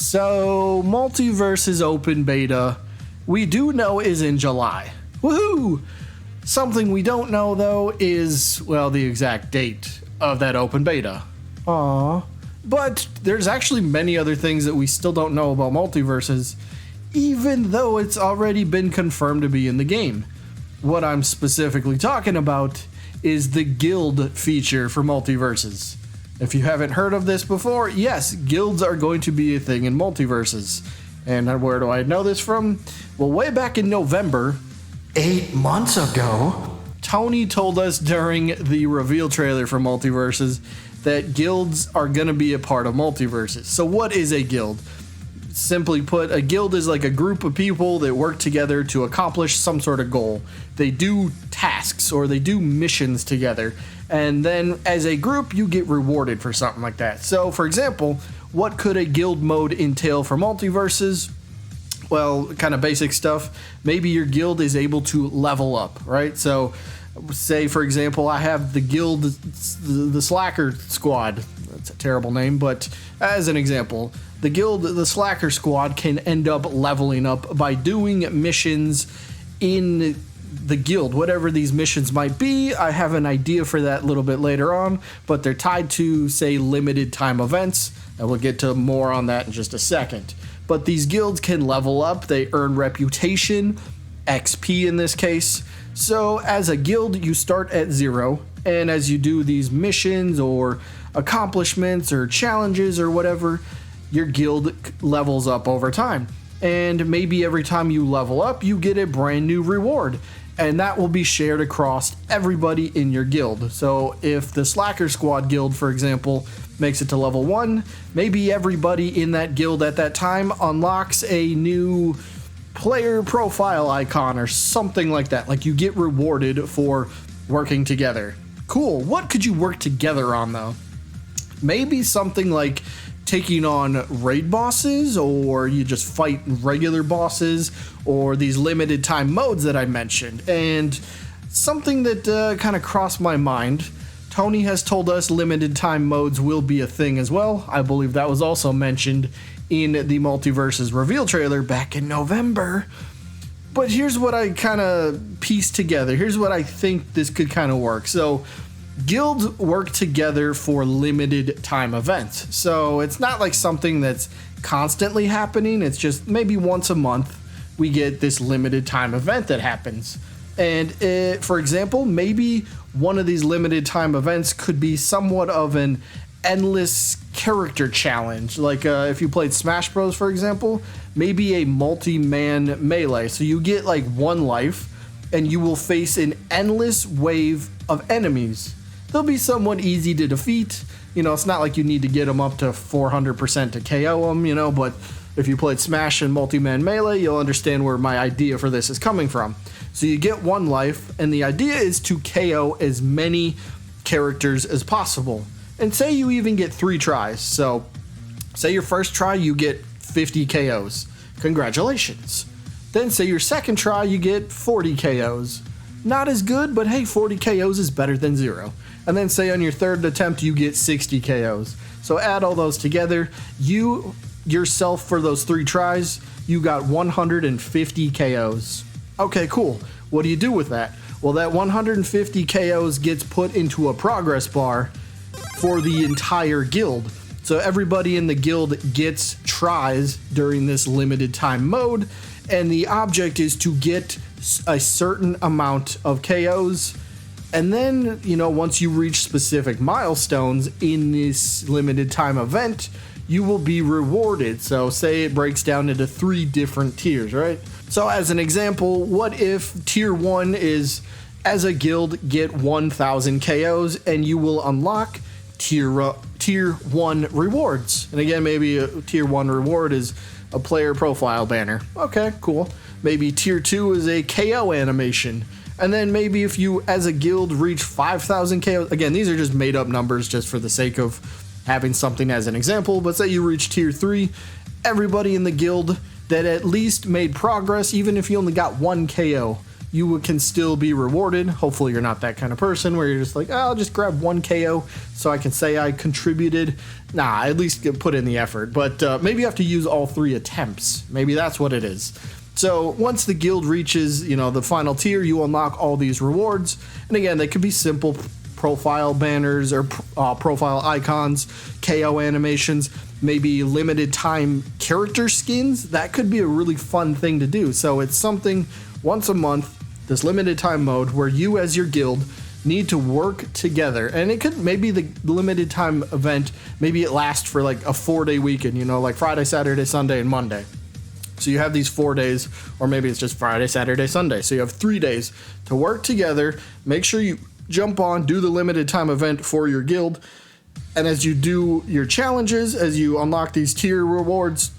So, Multiversus open beta, we do know is in July. Woohoo! Something we don't know, though, is, well, the exact date of that open beta. Aww. But there's actually many other things that we still don't know about Multiversus, even though it's already been confirmed to be in the game. What I'm specifically talking about is the guild feature for Multiversus. If you haven't heard of this before, yes, guilds are going to be a thing in Multiversus. And where do I know this from? Well, way back in November, 8 months ago, Tony told us during the reveal trailer for Multiversus that guilds are going to be a part of Multiversus. So what is a guild? Simply put, a guild is like a group of people that work together to accomplish some sort of goal. They do tasks or they do missions together, and then as a group you get rewarded for something like that. So for example, what could a guild mode entail for Multiversus? Well, kind of basic stuff. Maybe your guild is able to level up, right? So say for example I have the guild, the Slackerz squad. That's a terrible name, but as an example, the guild, the Slackerz squad, can end up leveling up by doing missions in the guild, whatever these missions might be. I have an idea for that a little bit later on, but they're tied to, say, limited time events, and we'll get to more on that in just a second. But these guilds can level up, they earn reputation, XP in this case. So as a guild, you start at 0, and as you do these missions or accomplishments or challenges or whatever, your guild levels up over time. And maybe every time you level up, you get a brand new reward. And that will be shared across everybody in your guild. So if the Slackerz squad guild, for example, makes it to level 1, maybe everybody in that guild at that time unlocks a new player profile icon or something like that. Like you get rewarded for working together. Cool. What could you work together on though? Maybe something like taking on raid bosses, or you just fight regular bosses, or these limited time modes that I mentioned. And something that kind of crossed my mind, Tony has told us limited time modes will be a thing as well. I believe that was also mentioned in the Multiversus reveal trailer back in November. But here's what I kind of pieced together. Here's what I think this could kind of work. So guilds work together for limited time events. So it's not like something that's constantly happening. It's just maybe once a month we get this limited time event that happens. And for example, maybe one of these limited time events could be somewhat of an endless character challenge. Like if you played Smash Bros, for example, maybe a multi-man melee. So you get like 1 life and you will face an endless wave of enemies. They'll be somewhat easy to defeat. You know, it's not like you need to get them up to 400% to KO them, you know, but if you played Smash and multi-man melee, you'll understand where my idea for this is coming from. So you get 1 life, and the idea is to KO as many characters as possible. And say you even get 3 tries. So say your first try, you get 50 KOs. Congratulations. Then say your second try, you get 40 KOs. Not as good, but hey, 40 KOs is better than 0. And then say on your third attempt, you get 60 KOs. So add all those together. You yourself, for those 3 tries, you got 150 KOs. Okay, cool. What do you do with that? Well, that 150 KOs gets put into a progress bar for the entire guild. So everybody in the guild gets tries during this limited time mode, and the object is to get a certain amount of KOs. And then, you know, once you reach specific milestones in this limited time event, you will be rewarded. So say it breaks down into 3 different tiers, right? So as an example, what if tier 1 is, as a guild, get 1,000 KOs, and you will unlock tier 1 rewards. And again, maybe a tier 1 reward is a player profile banner. Okay, cool. Maybe tier 2 is a KO animation. And then maybe if you, as a guild, reach 5,000 KOs, again, these are just made up numbers just for the sake of having something as an example, but say you reach tier 3, everybody in the guild that at least made progress, even if you only got 1 KO, you can still be rewarded. Hopefully you're not that kind of person where you're just like, oh, I'll just grab 1 KO so I can say I contributed. Nah, at least put in the effort. But maybe you have to use all 3 attempts. Maybe that's what it is. So once the guild reaches, the final tier, you unlock all these rewards. And again, they could be simple profile banners or profile icons, KO animations, maybe limited time character skins. That could be a really fun thing to do. So it's something once a month, this limited time mode where you as your guild need to work together. And it could maybe the limited time event, maybe it lasts for like a 4-day weekend, like Friday, Saturday, Sunday, and Monday. So you have these 4 days, or maybe it's just Friday, Saturday, Sunday. So you have 3 days to work together. Make sure you jump on, do the limited time event for your guild. And as you do your challenges, as you unlock these tier rewards,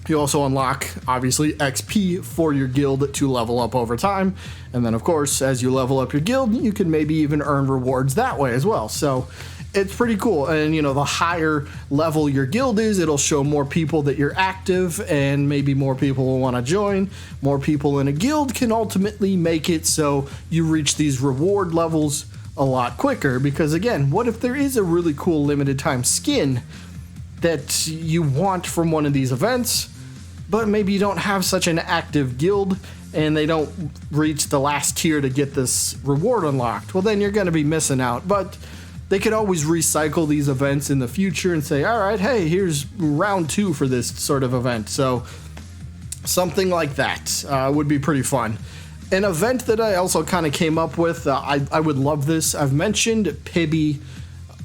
you also unlock, obviously, XP for your guild to level up over time. And then, of course, as you level up your guild, you can maybe even earn rewards that way as well. So it's pretty cool. And, the higher level your guild is, it'll show more people that you're active, and maybe more people will want to join. More people in a guild can ultimately make it so you reach these reward levels a lot quicker. Because, again, what if there is a really cool limited time skin that you want from one of these events, but maybe you don't have such an active guild and they don't reach the last tier to get this reward unlocked? Well, then you're going to be missing out. But they could always recycle these events in the future and say, all right, hey, here's round 2 for this sort of event. So something like that would be pretty fun. An event that I also kind of came up with, I would love this. I've mentioned Pibby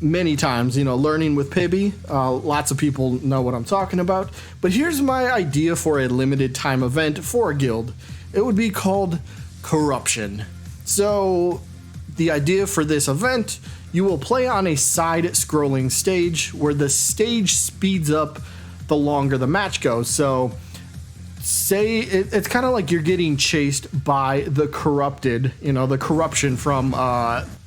many times, learning with Pibby. Lots of people know what I'm talking about. But here's my idea for a limited time event for a guild. It would be called Corruption. So the idea for this event, you will play on a side-scrolling stage where the stage speeds up the longer the match goes. So say it's kind of like you're getting chased by the corrupted, the corruption from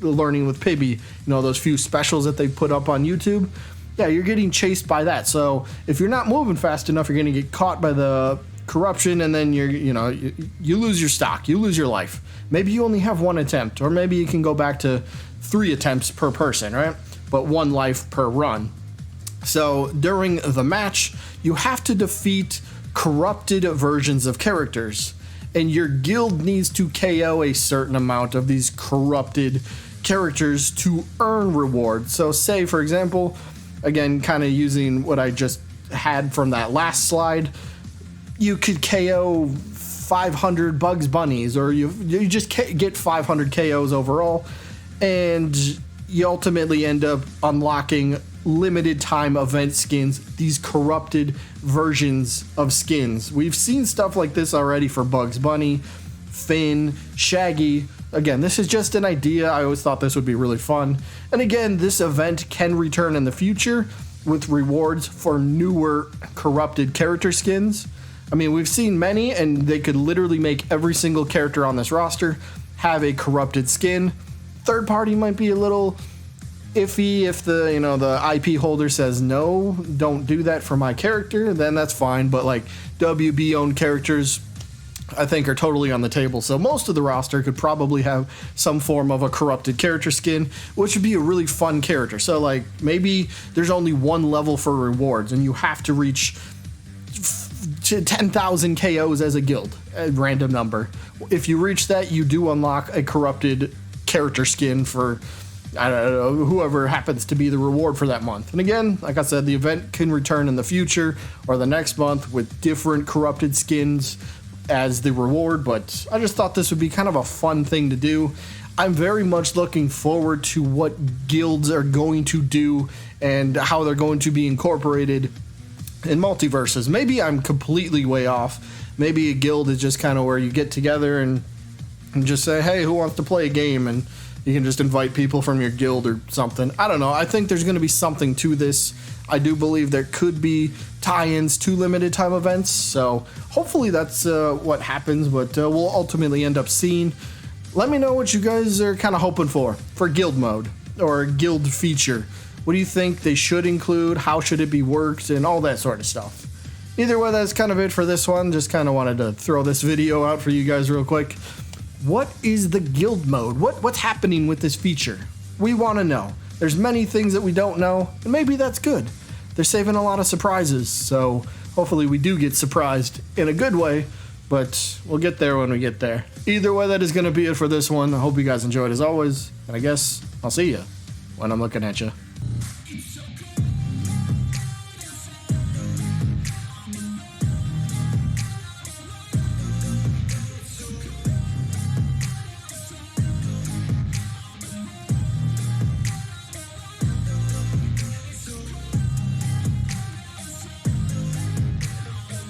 Learning with Pibby, those few specials that they put up on YouTube. Yeah, you're getting chased by that. So if you're not moving fast enough, you're going to get caught by the corruption, and then you lose your stock, you lose your life. Maybe you only have 1 attempt, or maybe you can go back to 3 attempts per person, right? But 1 life per run. So during the match, you have to defeat corrupted versions of characters, and your guild needs to KO a certain amount of these corrupted characters to earn rewards. So say, for example, again, kind of using what I just had from that last slide, you could KO 500 Bugs Bunnies, or you just get 500 KOs overall, and you ultimately end up unlocking limited time event skins, these corrupted versions of skins. We've seen stuff like this already for Bugs Bunny, Finn, Shaggy. Again, this is just an idea. I always thought this would be really fun. And again, this event can return in the future with rewards for newer corrupted character skins. I mean, we've seen many, and they could literally make every single character on this roster have a corrupted skin. Third party might be a little iffy if the IP holder says no, don't do that for my character, then that's fine. But like WB owned characters, I think, are totally on the table. So most of the roster could probably have some form of a corrupted character skin, which would be a really fun character. So like maybe there's only 1 level for rewards, and you have to reach 10,000 KOs as a guild, a random number. If you reach that, you do unlock a corrupted character skin for, I don't know, whoever happens to be the reward for that month. And again, like I said, the event can return in the future or the next month with different corrupted skins as the reward, but I just thought this would be kind of a fun thing to do. I'm very much looking forward to what guilds are going to do and how they're going to be incorporated in Multiverses. Maybe I'm completely way off. Maybe a guild is just kind of where you get together and just say, hey, who wants to play a game? And you can just invite people from your guild or something. I don't know. I think there's going to be something to this. I do believe there could be tie-ins to limited time events. So hopefully that's what happens, but we'll ultimately end up seeing. Let me know what you guys are kind of hoping for guild mode or guild feature. What do you think they should include? How should it be worked? And all that sort of stuff. Either way, that's kind of it for this one. Just kind of wanted to throw this video out for you guys real quick. What is the guild mode? What's happening with this feature? We want to know. There's many things that we don't know, and maybe that's good. They're saving a lot of surprises, so hopefully we do get surprised in a good way, but we'll get there when we get there. Either way, that is going to be it for this one. I hope you guys enjoyed as always, and I guess I'll see you when I'm looking at you.